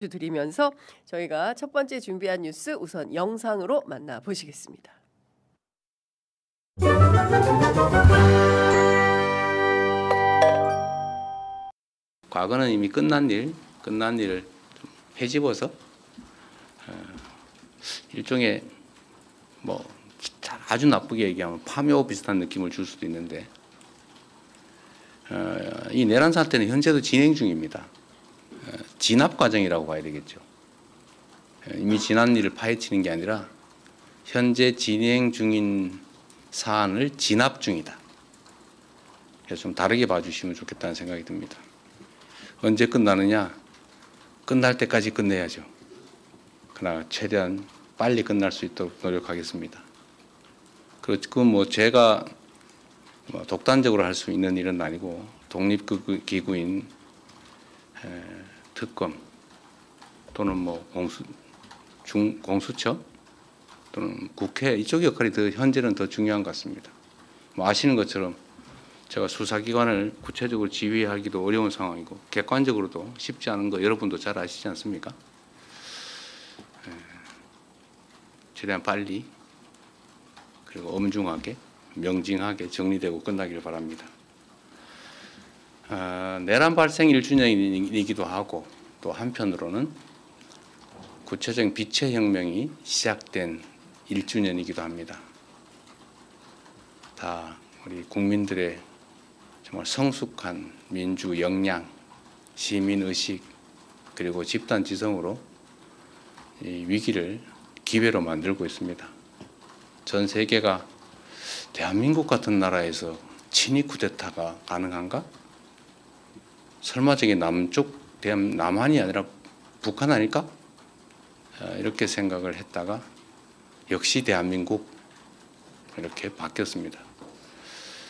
드리면서 저희가 첫 번째 준비한 뉴스 우선 영상으로 만나보시겠습니다. 과거는 이미 끝난 일을 좀 헤집어서 일종의 뭐 아주 나쁘게 얘기하면 파묘 비슷한 느낌을 줄 수도 있는데 이 내란 사태는 현재도 진행 중입니다. 진압 과정이라고 봐야 되겠죠. 이미 지난 일을 파헤치는 게 아니라 현재 진행 중인 사안을 진압 중이다. 그래서 좀 다르게 봐주시면 좋겠다는 생각이 듭니다. 언제 끝나느냐? 끝날 때까지 끝내야죠. 그러나 최대한 빨리 끝날 수 있도록 노력하겠습니다. 그건 뭐 제가 독단적으로 할 수 있는 일은 아니고 독립기구인 특검 또는 뭐 공수처 또는 국회 이쪽 역할이 현재는 더 중요한 것 같습니다. 뭐 아시는 것처럼 제가 수사기관을 구체적으로 지휘하기도 어려운 상황이고 객관적으로도 쉽지 않은 거 여러분도 잘 아시지 않습니까? 최대한 빨리 그리고 엄중하게 명징하게 정리되고 끝나기를 바랍니다. 내란 발생 1주년이기도 하고 또 한편으로는 구체적인 빛의 혁명이 시작된 1주년이기도 합니다. 다 우리 국민들의 정말 성숙한 민주 역량, 시민의식 그리고 집단 지성으로 이 위기를 기회로 만들고 있습니다. 전 세계가 대한민국 같은 나라에서 친위 쿠데타가 가능한가? 설마 저게 남한이 아니라 북한 아닐까? 이렇게 생각을 했다가 역시 대한민국 이렇게 바뀌었습니다.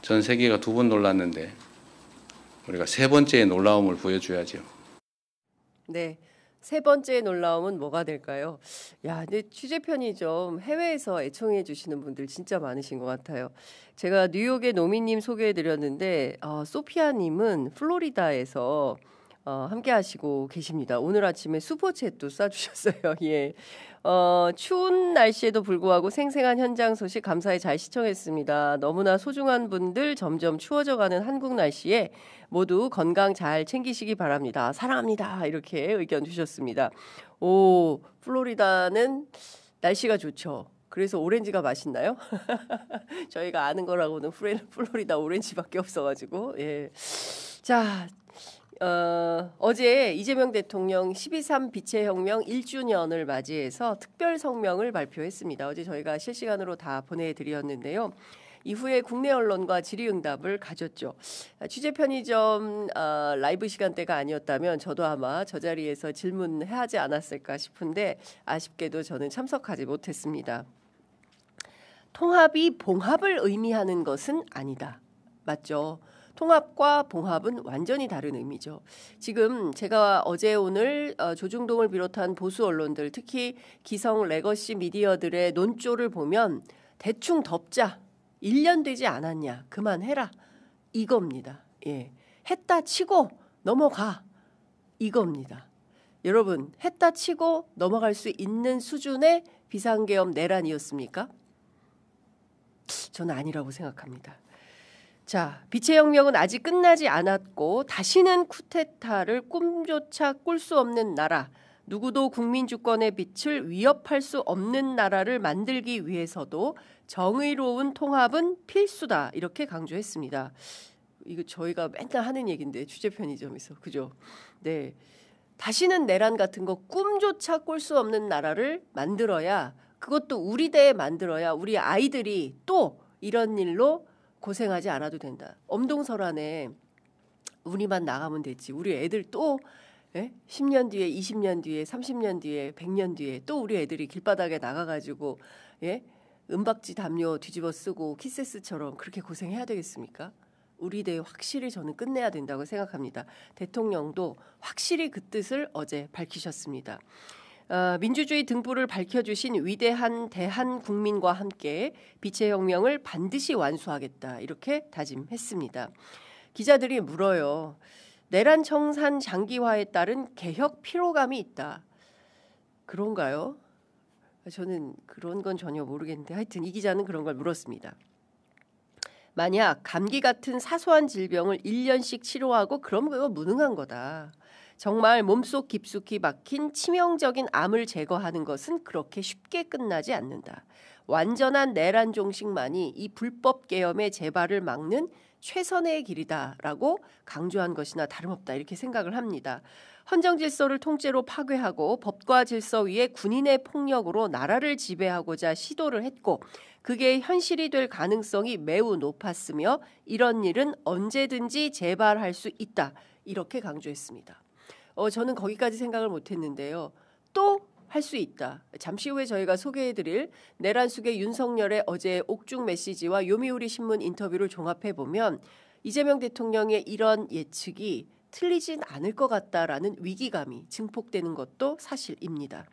전 세계가 2번 놀랐는데 우리가 3번째의 놀라움을 보여줘야죠. 네. 3번째 놀라움은 뭐가 될까요? 야, 근데 취재 편의점 해외에서 애청해 주시는 분들 진짜 많으신 것 같아요. 제가 뉴욕의 노미님 소개해드렸는데 소피아님은 플로리다에서 함께 하시고 계십니다. 오늘 아침에 슈퍼챗도 쏴주셨어요. 예. 추운 날씨에도 불구하고 생생한 현장 소식 감사히 잘 시청했습니다. 너무나 소중한 분들 점점 추워져가는 한국 날씨에 모두 건강 잘 챙기시기 바랍니다. 사랑합니다. 이렇게 의견 주셨습니다. 오, 플로리다는 날씨가 좋죠. 그래서 오렌지가 맛있나요? 저희가 아는 거라고는 플로리다 오렌지밖에 없어가지고. 예. 자, 어제 이재명 대통령 12.3 빛의 혁명 1주년을 맞이해서 특별 성명을 발표했습니다. 어제 저희가 실시간으로 다 보내드렸는데요. 이후에 국내 언론과 질의응답을 가졌죠. 취재 편의점 라이브 시간대가 아니었다면 저도 아마 저 자리에서 질문하지 않았을까 싶은데 아쉽게도 저는 참석하지 못했습니다. 통합이 봉합을 의미하는 것은 아니다. 맞죠? 통합과 봉합은 완전히 다른 의미죠. 지금 제가 어제 오늘 조중동을 비롯한 보수 언론들 특히 기성 레거시 미디어들의 논조를 보면 대충 덮자. 1년 되지 않았냐. 그만해라. 이겁니다. 예. 했다 치고 넘어가. 이겁니다. 여러분 했다 치고 넘어갈 수 있는 수준의 비상계엄 내란이었습니까? 저는 아니라고 생각합니다. 자, 빛의 혁명은 아직 끝나지 않았고 다시는 쿠데타를 꿈조차 꿀 수 없는 나라, 누구도 국민 주권의 빛을 위협할 수 없는 나라를 만들기 위해서도 정의로운 통합은 필수다. 이렇게 강조했습니다. 이거 저희가 맨날 하는 얘기인데 취재 편의점에서. 그죠? 네. 다시는 내란 같은 거 꿈조차 꿀 수 없는 나라를 만들어야 그것도 우리 대에 만들어야 우리 아이들이 또 이런 일로 고생하지 않아도 된다. 엄동설안에 우리만 나가면 됐지. 우리 애들 또 10년 뒤에 20년 뒤에 30년 뒤에 100년 뒤에 또 우리 애들이 길바닥에 나가가지고 은박지 담요 뒤집어 쓰고 키세스처럼 그렇게 고생해야 되겠습니까? 우리 대에 확실히 저는 끝내야 된다고 생각합니다. 대통령도 확실히 그 뜻을 어제 밝히셨습니다. 민주주의 등불을 밝혀주신 위대한 대한국민과 함께 빛의 혁명을 반드시 완수하겠다 이렇게 다짐했습니다. 기자들이 물어요. 내란 청산 장기화에 따른 개혁 피로감이 있다. 그런가요? 저는 그런 건 전혀 모르겠는데 하여튼 이 기자는 그런 걸 물었습니다. 만약 감기 같은 사소한 질병을 1년씩 치료하고 그럼 그거 무능한 거다. 정말 몸속 깊숙이 박힌 치명적인 암을 제거하는 것은 그렇게 쉽게 끝나지 않는다. 완전한 내란 종식만이 이 불법 계엄의 재발을 막는 최선의 길이다라고 강조한 것이나 다름없다 이렇게 생각을 합니다. 헌정 질서를 통째로 파괴하고 법과 질서 위에 군인의 폭력으로 나라를 지배하고자 시도를 했고 그게 현실이 될 가능성이 매우 높았으며 이런 일은 언제든지 재발할 수 있다 이렇게 강조했습니다. 저는 거기까지 생각을 못했는데요. 또 할 수 있다. 잠시 후에 저희가 소개해드릴 내란 속의 윤석열의 어제 옥중 메시지와 요미우리 신문 인터뷰를 종합해보면 이재명 대통령의 이런 예측이 틀리진 않을 것 같다라는 위기감이 증폭되는 것도 사실입니다.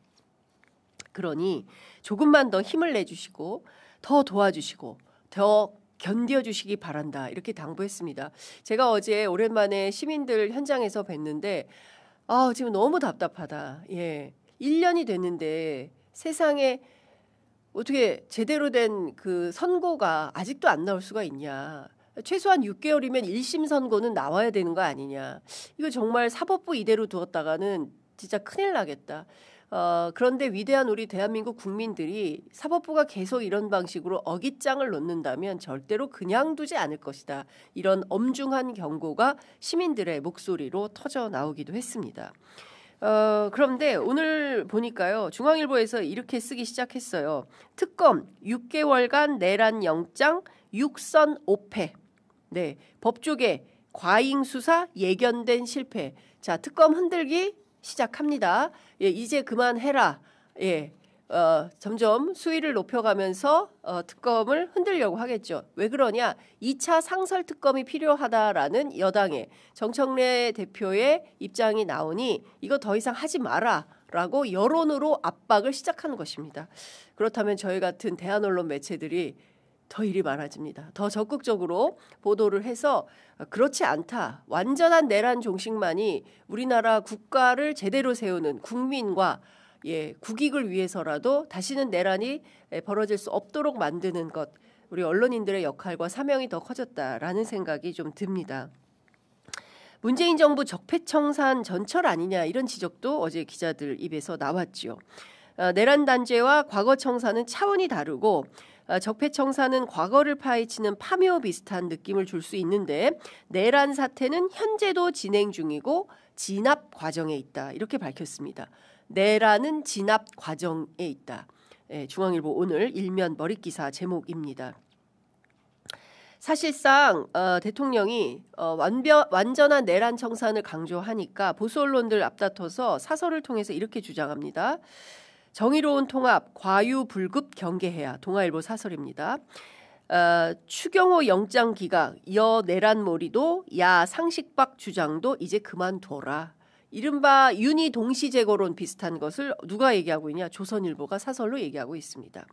그러니 조금만 더 힘을 내주시고 더 도와주시고 더 견뎌주시기 바란다 이렇게 당부했습니다. 제가 어제 오랜만에 시민들 현장에서 뵀는데 지금 너무 답답하다. 1년이 됐는데 세상에 어떻게 제대로 된 그 선고가 아직도 안 나올 수가 있냐. 최소한 6개월이면 1심 선고는 나와야 되는 거 아니냐. 이거 정말 사법부 이대로 두었다가는 진짜 큰일 나겠다. 그런데 위대한 우리 대한민국 국민들이 사법부가 계속 이런 방식으로 어깃장을 놓는다면 절대로 그냥 두지 않을 것이다. 이런 엄중한 경고가 시민들의 목소리로 터져 나오기도 했습니다. 그런데 오늘 보니까요. 중앙일보에서 이렇게 쓰기 시작했어요. 특검 6개월간 내란 영장 6선 5패. 네, 법조계 과잉 수사 예견된 실패. 자, 특검 흔들기 시작합니다. 이제 그만해라. 점점 수위를 높여가면서 특검을 흔들려고 하겠죠. 왜 그러냐? 2차 상설 특검이 필요하다라는 여당의 정청래 대표의 입장이 나오니 이거 더 이상 하지 마라라고 여론으로 압박을 시작하는 것입니다. 그렇다면 저희 같은 대한 언론 매체들이 더 일이 많아집니다. 더 적극적으로 보도를 해서 그렇지 않다. 완전한 내란 종식만이 우리나라 국가를 제대로 세우는 국민과 국익을 위해서라도 다시는 내란이 벌어질 수 없도록 만드는 것. 우리 언론인들의 역할과 사명이 더 커졌다라는 생각이 좀 듭니다. 문재인 정부 적폐청산 전철 아니냐 이런 지적도 어제 기자들 입에서 나왔죠. 내란 단죄와 과거 청산은 차원이 다르고 적폐청산은 과거를 파헤치는 파묘 비슷한 느낌을 줄 수 있는데 내란 사태는 현재도 진행 중이고 진압 과정에 있다. 이렇게 밝혔습니다. 내란은 진압 과정에 있다. 중앙일보 오늘 일면 머릿기사 제목입니다. 사실상 대통령이 완전한 내란 청산을 강조하니까 보수 언론들 앞다퉈서 사설을 통해서 이렇게 주장합니다. 정의로운 통합, 과유불급 경계해야. 동아일보 사설입니다. 추경호 영장 기각, 여 내란몰이도 야 상식박 주장도 이제 그만둬라. 이른바 윤희 동시제거론 비슷한 것을 누가 얘기하고 있냐? 조선일보가 사설로 얘기하고 있습니다.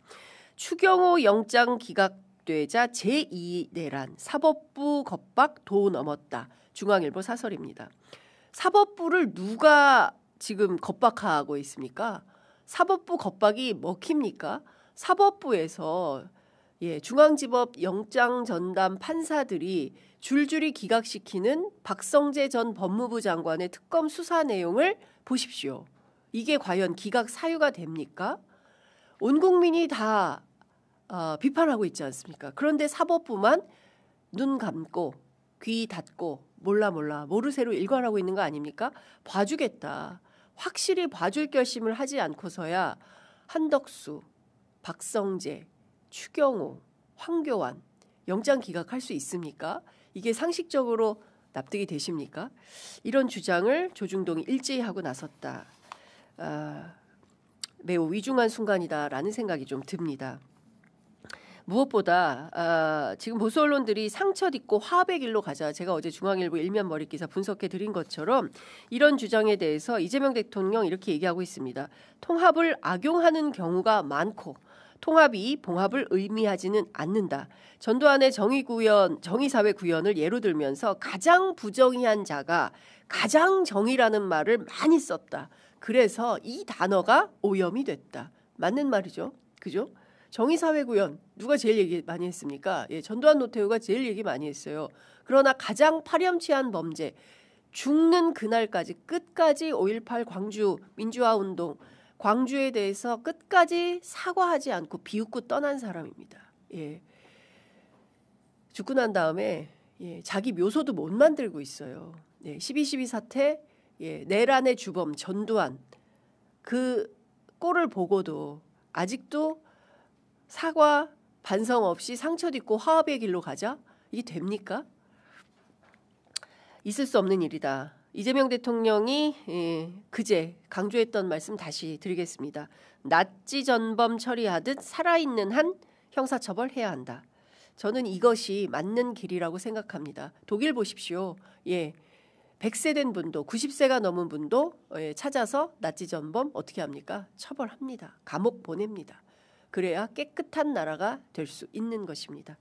추경호 영장 기각되자 제2 내란, 사법부 겁박 도 넘었다. 중앙일보 사설입니다. 사법부를 누가 지금 겁박하고 있습니까? 사법부 겁박이 먹힙니까? 사법부에서 중앙지법 영장 전담 판사들이 줄줄이 기각시키는 박성재 전 법무부 장관의 특검 수사 내용을 보십시오. 이게 과연 기각 사유가 됩니까? 온 국민이 다 비판하고 있지 않습니까? 그런데 사법부만 눈 감고 귀 닫고 모르쇠로 일관하고 있는 거 아닙니까? 봐주겠다. 확실히 봐줄 결심을 하지 않고서야 한덕수, 박성재, 추경호, 황교안 영장 기각할 수 있습니까? 이게 상식적으로 납득이 되십니까? 이런 주장을 조중동이 일제히 하고 나섰다. 매우 위중한 순간이다라는 생각이 좀 듭니다. 무엇보다 지금 보수 언론들이 상처 딛고 화합의 길로 가자. 제가 어제 중앙일보 일면 머릿기사 분석해 드린 것처럼 이런 주장에 대해서 이재명 대통령 이렇게 얘기하고 있습니다. 통합을 악용하는 경우가 많고 통합이 봉합을 의미하지는 않는다. 전두환의 정의사회 구현을 예로 들면서 가장 부정의한 자가 가장 정의라는 말을 많이 썼다. 그래서 이 단어가 오염이 됐다. 맞는 말이죠. 그죠? 정의사회구현 누가 제일 얘기 많이 했습니까? 예, 전두환 노태우가 제일 얘기 많이 했어요. 그러나 가장 파렴치한 범죄, 죽는 그날까지 끝까지 5.18 광주 민주화운동, 광주에 대해서 끝까지 사과하지 않고 비웃고 떠난 사람입니다. 예. 죽고 난 다음에 자기 묘소도 못 만들고 있어요. 12.12 사태, 내란의 주범 전두환 그 꼴을 보고도 아직도 사과 반성 없이 상처 딛고 화합의 길로 가자? 이게 됩니까? 있을 수 없는 일이다. 이재명 대통령이 그제 강조했던 말씀 다시 드리겠습니다. 나치 전범 처리하듯 살아있는 한 형사처벌해야 한다. 저는 이것이 맞는 길이라고 생각합니다. 독일 보십시오. 100세 된 분도 90세가 넘은 분도 찾아서 나치 전범 어떻게 합니까? 처벌합니다. 감옥 보냅니다. 그래야 깨끗한 나라가 될 수 있는 것입니다.